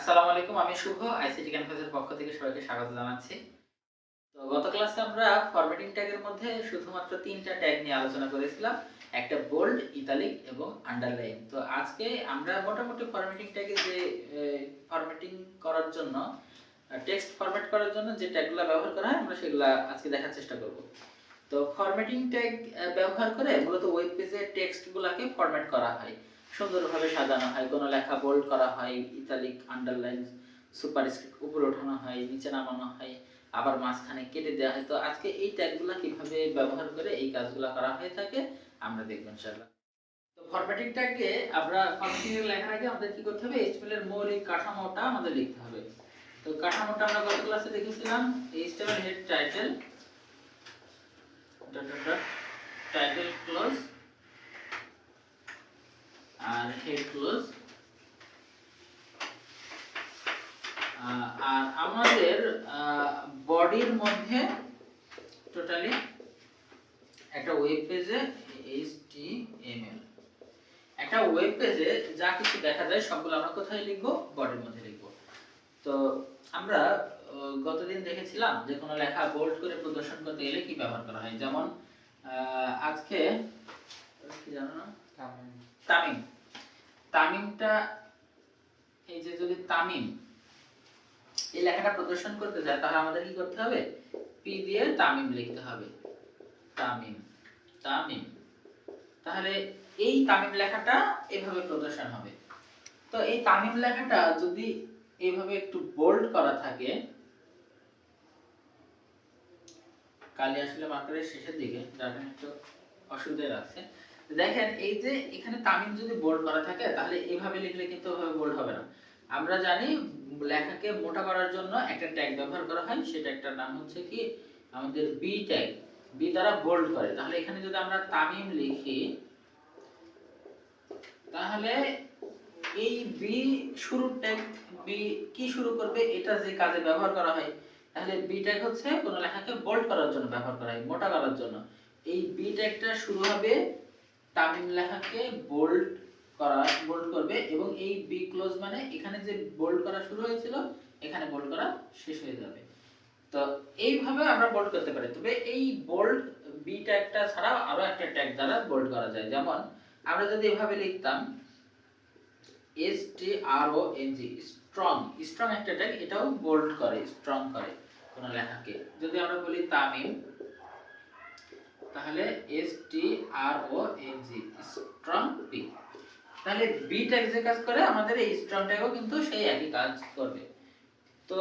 আসসালামু আলাইকুম, আমি শুভ আইসিটি ক্যাম্পাসের পক্ষ থেকে সবাইকে স্বাগত জানাচ্ছি। তো গত ক্লাসে আমরা ফরম্যাটিং ট্যাগের মধ্যে শুধুমাত্র ৩টা ট্যাগ নিয়ে আলোচনা করেছিলাম। একটা বোল্ড, ইটালিক এবং আন্ডারলাইন। তো আজকে আমরা মোটামুটি ফরম্যাটিং ট্যাগে যে ফরম্যাটিং করার জন্য টেক্সট ফরম্যাট করার জন্য যে ট্যাগগুলো ব্যবহার করা হয় আমরা সেগুলা আজকে দেখার চেষ্টা করব। তো ফরম্যাটিং ট্যাগ ব্যবহার করে মূলত ওয়েব পেজে টেক্সটগুলোকে ফরম্যাট করা হয়। সুন্দরভাবে সাজানো হয়, কোনো লেখা বোল্ড করা হয়, ইটালিক, আন্ডারলাইন, সুপারস্ক্রিপ্ট উপরে ওঠানো হয়, নিচে নামানো হয়, আবার মাঝখানে কেটে দেওয়া হয়। তো আজকে এই ট্যাগগুলো কিভাবে ব্যবহার করে এই কাজগুলো করা হয়ে থাকে আমরা দেখব ইনশাআল্লাহ। তো ফরম্যাটিং ট্যাগে আমরা ফরম্যাটিং এর লেখার আগে আমাদের কি করতে হবে? HTML এর মৌলিক কাঠামোটা আমাদের লিখতে হবে। তো কাঠামোটা আমরা গত ক্লাসে দেখেছিলাম। HTML head title dot dot dot title close আর হেড ক্লোজ। আর আমাদের বডির মধ্যে টোটালি একটা ওয়েব পেজে HTML, একটা ওয়েব পেজে যা কিছু দেখা যায় সবগুলো আমরা কোথায় লিখবো? বডির মধ্যে লিখবো। তো আমরা গতদিন দেখেছিলাম যে কোনো লেখা বোল্ড করে প্রদর্শন করতে গেলে কি ব্যবহার করা হয়। যেমন আজকে কি জানো না, তামিম। তামিমটা, এই যে যদি তামিম এই লেখাটা প্রদর্শন করতে যায় তাহলে আমাদের কি করতে হবে? পি দিয়ে তামিম লিখতে হবে। তামিম, তামিম। তাহলে এই তামিম লেখাটা এভাবে প্রদর্শন হবে। তো এই তামিম লেখাটা যদি এইভাবে একটু বোল্ড করা থাকে, কালি আসলে মার্কারের শেষের দিকে যার কারণে একটু অসুবিধা লাগছে। দেখেন এই যে এখানে তামিম যদি বোল্ড করা থাকে তাহলে এইভাবে লিখলে কিন্তু ওভাবে বোল্ড হবে না। আমরা জানি লেখাকে মোটা করার জন্য একটা ট্যাগ ব্যবহার করা হয়, সেটা একটা নাম হচ্ছে কি আমাদের বি ট্যাগ। বি দ্বারা বোল্ড করে। তাহলে এখানে যদি আমরা তামিম লিখি তাহলে এই বি শুরুর ট্যাগ, বি কি শুরু করবে এটা যে কাজে ব্যবহার করা হয়, তাহলে বি ট্যাগ হচ্ছে কোন লেখাকে বোল্ড করার জন্য ব্যবহার করা হয়, মোটা করার জন্য। এই বি ট্যাগটা শুরু হবে তামিম লেখাকে বোল্ড করবে এবং এই বি ক্লোজ মানে এখানে যে বোল্ড করা শুরু হয়েছিল এখানে বোল্ড করা শেষ হয়ে যাবে। তো এইভাবে আমরা বোল্ড করতে পারি। তবে এই বোল্ড বি ট্যাগটা ছাড়াও আরো একটা ট্যাগ দ্বারা বোল্ড করা যায়। যেমন আমরা যদি এভাবে লিখতাম STRONG, স্ট্রং। স্ট্রং একটা ট্যাগ, এটাও বোল্ড করে, স্ট্রং করে কোন লেখাকে। যদি আমরা বলি তামিম তাহলে STRONG, স্ট্রং বি। তাহলে বি ট্যাগ যে কাজ করে আমাদের এই স্ট্রং ট্যাগও কিন্তু সেই একই কাজ করবে। তো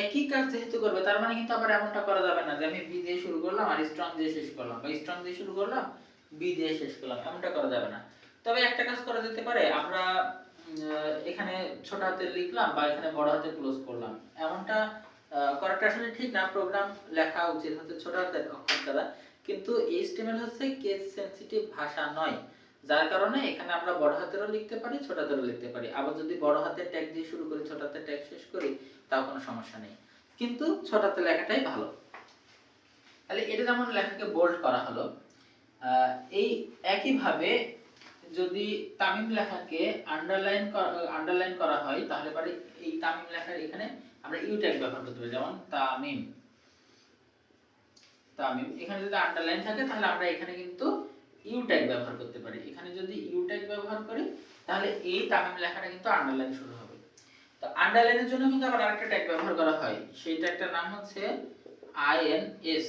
একই কাজ যেহেতু করবে তার মানে কিন্তু আবার এমনটা করা যাবে না যে আমি বি দিয়ে শুরু করলাম আর স্ট্রং দিয়ে শেষ করলাম, বা স্ট্রং দিয়ে শুরু করলাম বি দিয়ে শেষ করলাম, এমনটা করা যাবে না। তবে একটা কাজ করা যেতে পারে, আমরা এখানে ছোট হাতে লিখলাম বা এখানে বড় হাতে ক্লোজ করলাম, এমনটা করাটা আসলে ঠিক না। প্রোগ্রাম লেখা উচিত হচ্ছে ছোট হাতের অক্ষর দ্বারা, কিন্তু HTML হচ্ছে কেস সেনসিটিভ ভাষা নয়, যার কারণে এখানে আমরা বড় হাতেরও লিখতে পারি, ছোট হাতেরও লিখতে পারি। আবার যদি বড় হাতের ট্যাগ দিয়ে শুরু করি, ছোট হাতের ট্যাগ শেষ করি, তাও কোনো সমস্যা নেই, কিন্তু ছোট হাতে লেখাটাই ভালো। তাহলে এটা যেমন লেখাকে বোল্ড করা হলো, এই একইভাবে যদি তামিম লেখাকে আন্ডারলাইন করা হয় তাহলে পরে এই তামিম লেখার এখানে আমরা ইউ ট্যাগ ব্যবহার করতে পারি। যেমন তামিম, তামিম এখানে যদি আন্ডারলাইন থাকে তাহলে আমরা এখানে কিন্তু ইউ ট্যাগ ব্যবহার করতে পারি। এখানে যদি ইউ ট্যাগ ব্যবহার করি তাহলে এই তামিম লেখাটা কিন্তু আন্ডারলাইন শুরু হবে। তো আন্ডারলাইনের জন্য কিন্তু আবার আরেকটা ট্যাগ ব্যবহার করা হয়, সেই ট্যাগটার নাম হচ্ছে INS।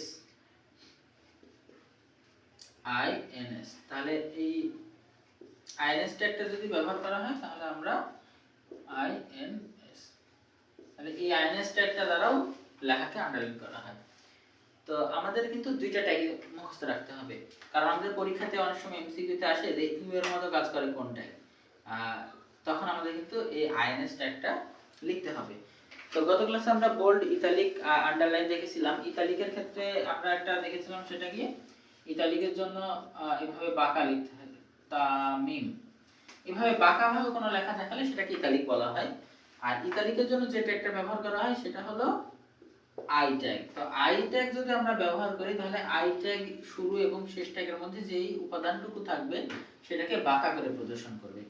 তাহলে এই INS ট্যাগটা যদি ব্যবহার করা হয় তাহলে আমরা INS, তাহলে এই INS ট্যাগটা দ্বারাও লেখাকে আন্ডারলাইন করা হয়। তো আমাদের কিন্তু দুইটা ট্যাগ মুখস্থ রাখতে হবে, কারণ আমাদের পরীক্ষাতে অনেক সময় MCQ তে আসে যে ইউ এর মতো কাজ করে কোন ট্যাগ, তখন আমাদের কিন্তু এই INS ট্যাগটা লিখতে হবে। তো গত ক্লাসে আমরা বোল্ড, ইটালিক, আন্ডারলাইন দেখেছিলাম। ইটালিকের ক্ষেত্রে আমরা একটা দেখেছিলাম, সেটা কি ইটালিকের জন্য এভাবে বাঁকা লিখতে হয়, তামিম। এভাবে বাঁকা ভাবে কোনো লেখা দেখালে সেটাকে ইটালিক বলা হয়। আর ইটালিকের জন্য যে ট্যাগটা ব্যবহার করা হয় সেটা হলো আই ট্যাগ। তো আই ট্যাগ যদি আমরা ব্যবহার করি তাহলে আই ট্যাগ শুরু এবং শেষ ট্যাগের মধ্যে যেই উপাদানটুকু থাকবে সেটাকে বাঁকা করে প্রদর্শন করবে।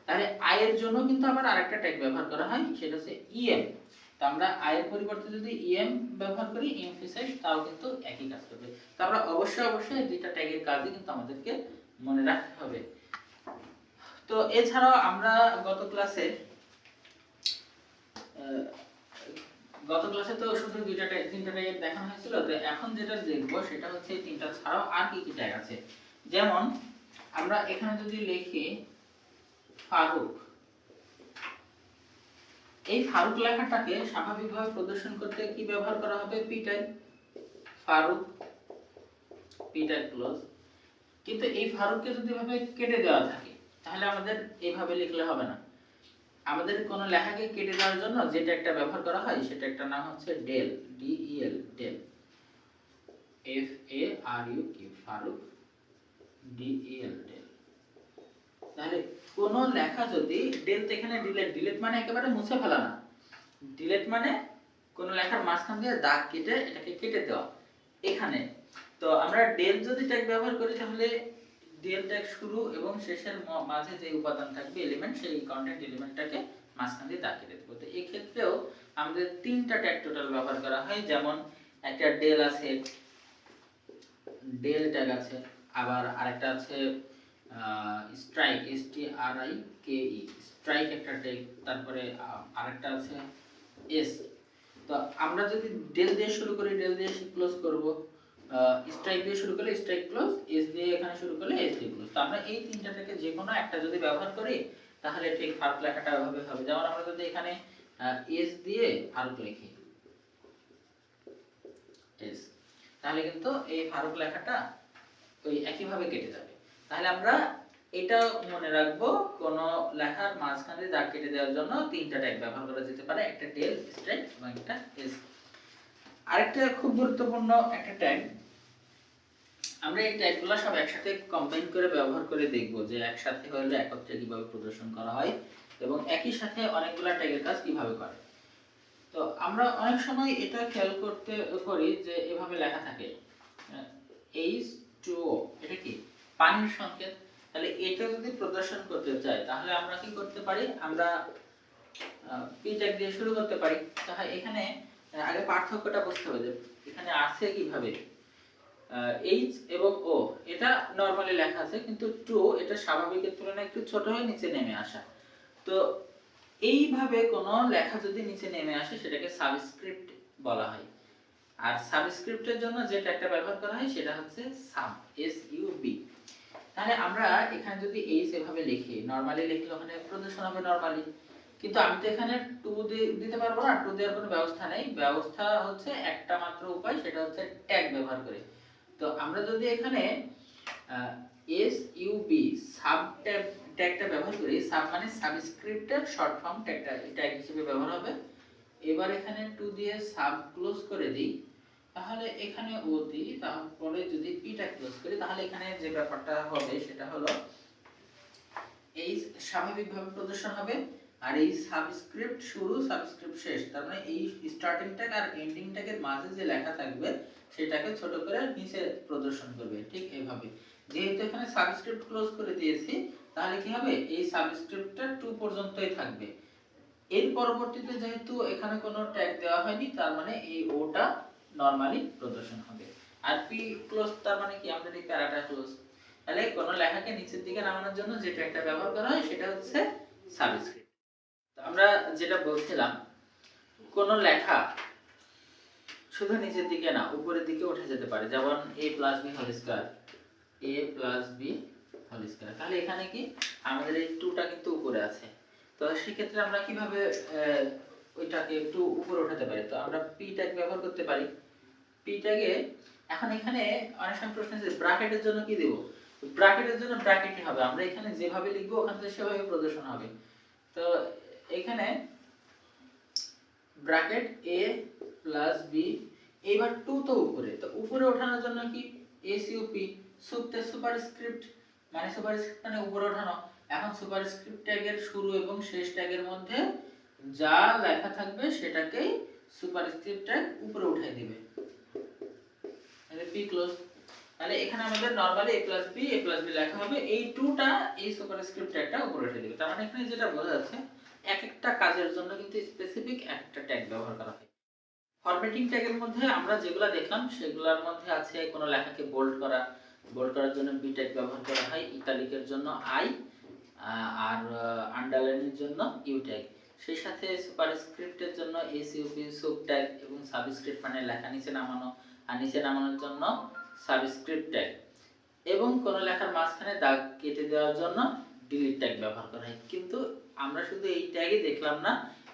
তাহলে আই এর জন্য কিন্তু আবার আরেকটা ট্যাগ ব্যবহার করা হয়, সেটা হচ্ছে ইএম। তো আমরা আই এর পরিবর্তে যদি ইএম ব্যবহার করি, এমফেসাইজ, তাও কিন্তু একই কাজ করবে। তো আমরা অবশ্যই দুইটা ট্যাগের কাজই কিন্তু আমাদেরকে মনে রাখতে হবে। তো এছাড়াও আমরা গত ক্লাসে তো শুধু তিনটা ট্যাগ দেখানো হয়েছিল। তো এখন যেটা দেখবো সেটা হচ্ছে এই তিনটা ছাড়াও আর কি কি ট্যাগ আছে। যেমন আমরা এখানে যদি লিখি ফারুক, এই ফারুক লেখাটাকে স্বাভাবিকভাবে প্রদর্শন করতে কি ব্যবহার করা হবে? P tag. Farooq P tag close. কিন্তু এই ফারুককে যদি ভাবে কেটে দেওয়া থাকে তাহলে আমাদের এইভাবে লিখলে হবে না। আমাদের কোন লেখাকে কেটে দেওয়ার জন্য যেটা একটা ব্যবহার করা হয় সেটা একটা নাম হচ্ছে del, D E L, del, F A R U Q, Farooq, D E L, del. তাহলে কোন লেখা যদি ডেল, তো এখানে ডিলিট মানে একেবারে মুছে ফেলা না, ডিলিট মানে কোন লেখার মাঝখান দিয়ে দাগ কেটে এটাকে কেটে দেওয়া এখানে। তো আমরা ডেল যদি ট্যাগ ব্যবহার করি তাহলে ডেল ট্যাগ শুরু এবং শেষের মাঝে যে উপাদান থাকবে এলিমেন্ট, সেই কন্টেন্ট এলিমেন্টটাকে মাঝখান দিয়ে দাগ কেটে দেব। তো এই ক্ষেত্রেও আমাদের তিনটা ট্যাগ টোটাল ব্যবহার করা হয়। যেমন একটা ডেল আছে, ডেল ট্যাগ আছে, আবার আরেকটা আছে strike, S T R I K E, strike একটা ট্যাগ, তারপরে আরেকটা আছে এস। তো আমরা যদি ডেল দিয়ে শুরু করি, ডেল দিয়ে ক্লোজ করব, স্ট্রাইক দিয়ে শুরু করলে স্ট্রাইক ক্লোজ, এস দিয়ে এখানে শুরু করলে এস দিয়ে ক্লোজ। তো আমরা এই তিনটাটাকে যে কোনো একটা যদি ব্যবহার করি তাহলে ঠিক ফারুক লেখাটা ওইভাবে হবে। যেমন আমরা যদি এখানে এস দিয়ে ফারুক লিখি, এস, তাহলে কিন্তু এই ফারুক লেখাটা ওই একই ভাবে কেটে যাবে। তাহলে আমরা এটা মনে রাখবো, কোন লেখার মাঝখানে দাগ কেটে দেওয়ার জন্য তিনটা ট্যাগ ব্যবহার করা যেতে পারে, একটা ডেল, স্ট্রাইক এবং একটা এস। আরেকটা খুব গুরুত্বপূর্ণ একটা ট্যাগ, আমরা এই ট্যাগগুলো সব একসাথে কম্বাইন করে ব্যবহার করে দেখব যে একসাথে হলে একত্রে কিভাবে প্রদর্শন করা হয় এবং একই সাথে অনেকগুলা ট্যাগের কাজ কিভাবে করে। তো আমরা অনেক সময় এটা খেয়াল করি যে এভাবে লেখা থাকে H2O, এটা কি পানির সংকেত। তাহলে এটা যদি প্রদর্শন করতে চাই তাহলে আমরা কি করতে পারি? আমরা পি ট্যাগ দিয়ে শুরু করতে পারি। তাহলে এখানে আগে পার্থক্যটা বুঝতে হবে যে এখানে আছে কিভাবে। H এবং O এটা নরমালি লেখা আছে, কিন্তু 2 এটা স্বাভাবিকের তুলনায় একটু ছোট হয়ে নিচে নেমে আসা। তো এইভাবে কোন লেখা যদি নিচে নেমে আসে সেটাকে সাবস্ক্রিপ্ট বলা হয়। আর সাবস্ক্রিপ্টের জন্য যে ট্যাগটা ব্যবহার করা হয় সেটা হচ্ছে সাব, এস ইউ বি। তাহলে আমরা এখানে যদি এইচ এভাবে লিখি, নরমালি লিখলে ওখানে প্রদর্শন হবে নরমালি, কিন্তু আমি তো এখানে 2 দিতে পারবো না, 2 দেওয়ার কোনো ব্যবস্থা নেই। ব্যবস্থা হচ্ছে একটা মাত্র উপায়, সেটা হচ্ছে ট্যাগ ব্যবহার করে। তো আমরা যদি এখানে এস ইউ বি সাব ট্যাগটা ব্যবহার করি, সাব মানে সাবস্ক্রিপ্টের শর্ট ফর্ম, ট্যাগ হিসেবে ব্যবহার হবে। এবার এখানে 2 দিয়ে সাব ক্লোজ করে দিই, তাহলে এখানে ও দিই, তারপরে যদি পিটা ক্লোজ করি তাহলে এখানে যে ব্যাপারটা হবে সেটা হলো এই স্বাভাবিকভাবে প্রদর্শন হবে। আর এই সাবস্ক্রিপ্ট শুরু, সাবস্ক্রিপ্ট শেষ, তার মানে এই স্টার্টিং ট্যাগ আর এন্ডিং ট্যাগের মাঝে যে লেখা থাকবে সেটাকে ছোট করে নিচে প্রদর্শন করবে, ঠিক এইভাবে। যেহেতু এখানে সাবস্ক্রিপ্ট ক্লোজ করে দিয়েছি তাহলে কি হবে, এই সাবস্ক্রিপ্টটা 2 পর্যন্তই থাকবে। এর পরবর্তীতে যেহেতু এখানে কোনো ট্যাগ দেওয়া হয়নি তার মানে এই ওটা নরমালি প্রদর্শন হবে। আর পি ক্লোজ তার মানে কি, আমাদের এই প্যারাটা ক্লোজ। তাহলে কোনো লেখাকে নিচের দিকে নামানোর জন্য যে ট্যাগটা ব্যবহার করা হয় সেটা হচ্ছে সাবস্ক্রিপ্ট। তো আমরা যেটা বলছিলাম, কোনো লেখা শুধু নিচের দিকে না উপরের দিকে উঠে যেতে পারে, যেমন a + b whole square, a + b whole square. তাহলে এখানে কি আমাদের এই 2টা কিন্তু উপরে আছে। তো সেই ক্ষেত্রে আমরা কিভাবে ওইটাকে একটু উপরে উঠাতে পারি? তো আমরা পি ট্যাগ ব্যবহার করতে পারি। পি ট্যাগে এখন এখানে অনেক সময় প্রশ্ন আছে ব্র্যাকেটের জন্য কি দেব? ব্র্যাকেটের জন্য ব্র্যাকেটই হবে, আমরা এখানে যেভাবে লিখবো ওখান থেকে সেভাবে প্রদর্শন হবে। তো এখানে ব্র্যাকেট a + b, এবার 2 তো উপরে, তো উপরে ওঠানোর জন্য কি sup, সুপতে সুপারস্ক্রিপ্ট, মানে সুপারস্ক্রিপ্ট মানে উপরে ওঠানো। এখন সুপারস্ক্রিপ্ট ট্যাগের শুরু এবং শেষ ট্যাগের মধ্যে যা লেখা থাকবে সেটাকেই সুপারস্ক্রিপ্ট ট্যাগ উপরে উঠাই দিবে, তাহলে পি ক্লোজ। তাহলে এখানে আমাদের নরমালি a প্লাস বি লেখা হবে, এই টুটা এই সুপারস্ক্রিপ্ট ট্যাগটা উপরে উঠে দিবে। তার মানে এখানে যেটা বোঝা যাচ্ছে এক একটা কাজের জন্য কিন্তু স্পেসিফিক একটা ট্যাগ ব্যবহার করা হয়। ফরম্যাটিং ট্যাগের মধ্যে আমরা যেগুলো দেখলাম সেগুলোর মধ্যে আছে কোনো লেখাকে বোল্ড করার জন্য বি ট্যাগ ব্যবহার করা হয়, ইটালিকের জন্য আই, আর আন্ডারলাইনের জন্য ইউ ট্যাগ। সেই সাথে সুপারস্ক্রিপ্টের জন্য এসইউপি সুব ট্যাগ এবং সাবস্ক্রিপ্ট মানে লেখা নিচে নামানো, আর নিচে নামানোর জন্য সাবস্ক্রিপ্ট ট্যাগ, এবং কোন লেখার মাঝখানে দাগ কেটে দেওয়ার জন্য ডিলিট ট্যাগ ব্যবহার করা হয়। কিন্তু আমরা শুধু এই ট্যাগই দেখলাম না,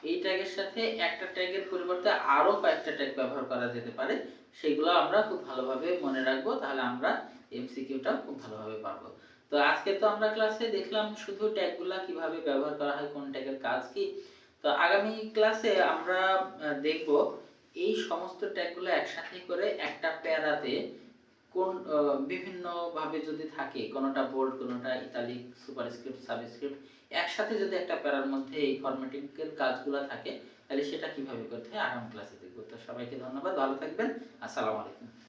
এই ট্যাগের সাথে একটা ট্যাগের পরিবর্তে আরো কয়েকটা ট্যাগ ব্যবহার করা যেতে পারে, সেগুলো আমরা খুব ভালোভাবে মনে রাখবো, তাহলে আমরা এমসিকিউটা খুব ভালোভাবে পারবো। তো আজকে তো আমরা ক্লাসে দেখলাম শুধু ট্যাগগুলা কিভাবে ব্যবহার করা হয়, কোন ট্যাগের কাজ কি। তো আগামী ক্লাসে আমরা দেখব এই সমস্ত ট্যাগগুলো একসাথে করে একটা প্যারাতে কোন বিভিন্ন ভাবে যদি থাকে, কোনটা বোল্ড, কোনটা ইতালিক, সুপারস্ক্রিপ্ট, সাবস্ক্রিপ্ট, একসাথে যদি একটা প্যারার মধ্যে এই ফরম্যাটিং এর কাজগুলো থাকে, তাহলে সেটা কিভাবে করতে হয় আগামী ক্লাসে দেখব। তো সবাইকে ধন্যবাদ, ভালো থাকবেন, আসসালামু আলাইকুম।